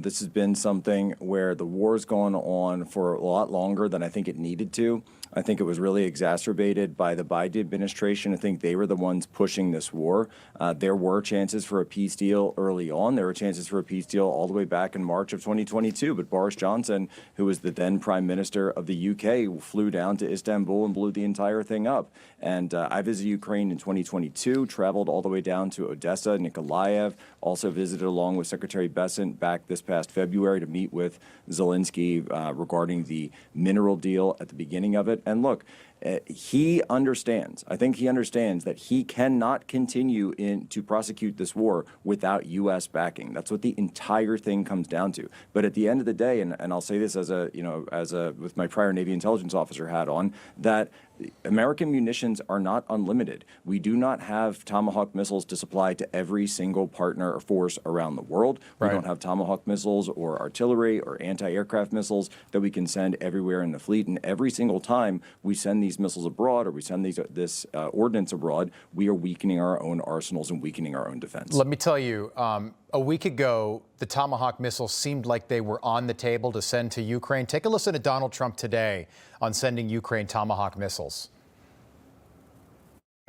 This has been something where the war's gone on for a lot longer than I think it needed to. I think it was really exacerbated by the Biden administration. I think they were the ones pushing this war. There were chances for a peace deal early on. There were chances for a peace deal all the way back in March of 2022. But Boris Johnson, who was the then prime minister of the UK, flew down to Istanbul and blew the entire thing up. And I visited Ukraine in 2022, traveled all the way down to Odessa, Nikolaev, also visited along with Secretary Bessent back this past February to meet with Zelenskyy regarding the mineral deal at the beginning of it. And look, he understands. I think he understands that he cannot continue to prosecute this war without U.S. backing. That's what the entire thing comes down to. But at the end of the day, and I'll say this with my prior Navy intelligence officer hat on, that American munitions are not unlimited. We do not have Tomahawk missiles to supply to every single partner or force around the world. We don't have Tomahawk missiles or artillery or anti-aircraft missiles that we can send everywhere in the fleet. And every single time we send these missiles abroad or we send this ordnance abroad, we are weakening our own arsenals and weakening our own defense. Let me tell you, a week ago, the Tomahawk missiles seemed like they were on the table to send to Ukraine. Take a listen to Donald Trump today on sending Ukraine Tomahawk missiles.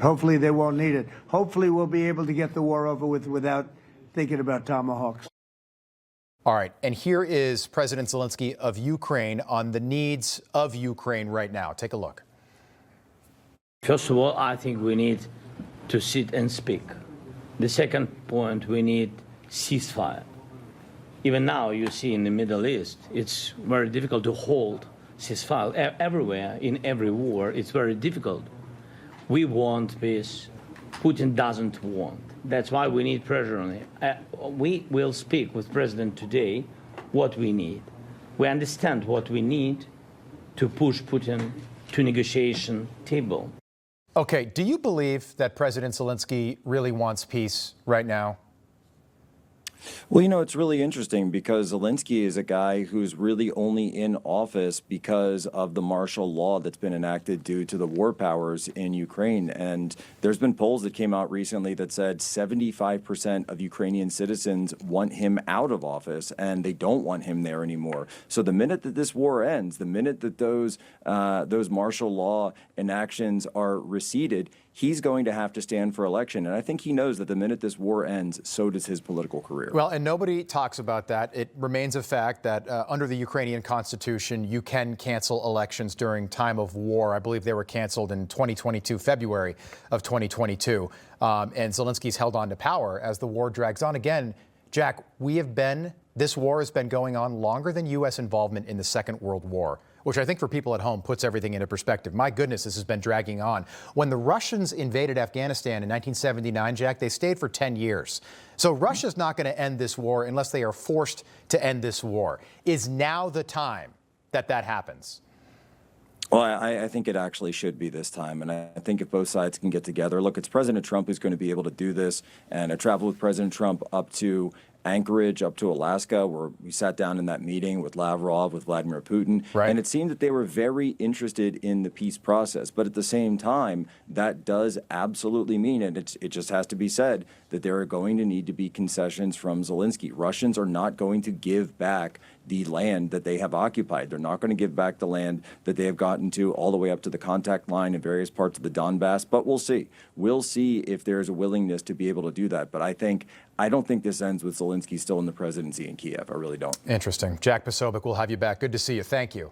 Hopefully they won't need it. Hopefully we'll be able to get the war over with without thinking about Tomahawks. All right, and here is President Zelenskyy of Ukraine on the needs of Ukraine right now. Take a look. First of all, I think we need to sit and speak. The second point, we need ceasefire. Even now, you see in the Middle East, it's very difficult to hold ceasefire. Everywhere, in every war, it's very difficult. We want peace. Putin doesn't want. That's why we need pressure on him. We will speak with President today what we need. We understand what we need to push Putin to negotiation table. Okay, do you believe that President Zelenskyy really wants peace right now? Well, it's really interesting because Zelenskyy is a guy who's really only in office because of the martial law that's been enacted due to the war powers in Ukraine. And there's been polls that came out recently that said 75% of Ukrainian citizens want him out of office and they don't want him there anymore. So the minute that this war ends, the minute that those martial law enactions are receded, he's going to have to stand for election. And I think he knows that the minute this war ends, so does his political career. Well, and nobody talks about that. It remains a fact that under the Ukrainian constitution, you can cancel elections during time of war. I believe they were canceled in 2022, February of 2022. And Zelensky's held on to power as the war drags on. Again, Jack, this war has been going on longer than U.S. involvement in the Second World War, which I think for people at home puts everything into perspective. My goodness, this has been dragging on. When the Russians invaded Afghanistan in 1979, Jack, they stayed for 10 years. So Russia's not going to end this war unless they are forced to end this war. Is now the time that happens? Well, I think it actually should be this time. And I think if both sides can get together, look, it's President Trump who's going to be able to do this. And I traveled with President Trump up to Anchorage, up to Alaska, where we sat down in that meeting with Lavrov, with Vladimir Putin. Right. And it seemed that they were very interested in the peace process. But at the same time, that does absolutely mean, and it just has to be said, that there are going to need to be concessions from Zelenskyy. Russians are not going to give back the land that they have occupied. They're not going to give back the land that they have gotten to all the way up to the contact line in various parts of the Donbass. But we'll see. We'll see if there's a willingness to be able to do that. But I don't think this ends with Zelenskyy still in the presidency in Kiev. I really don't. Interesting. Jack Posobiec, we'll have you back. Good to see you. Thank you.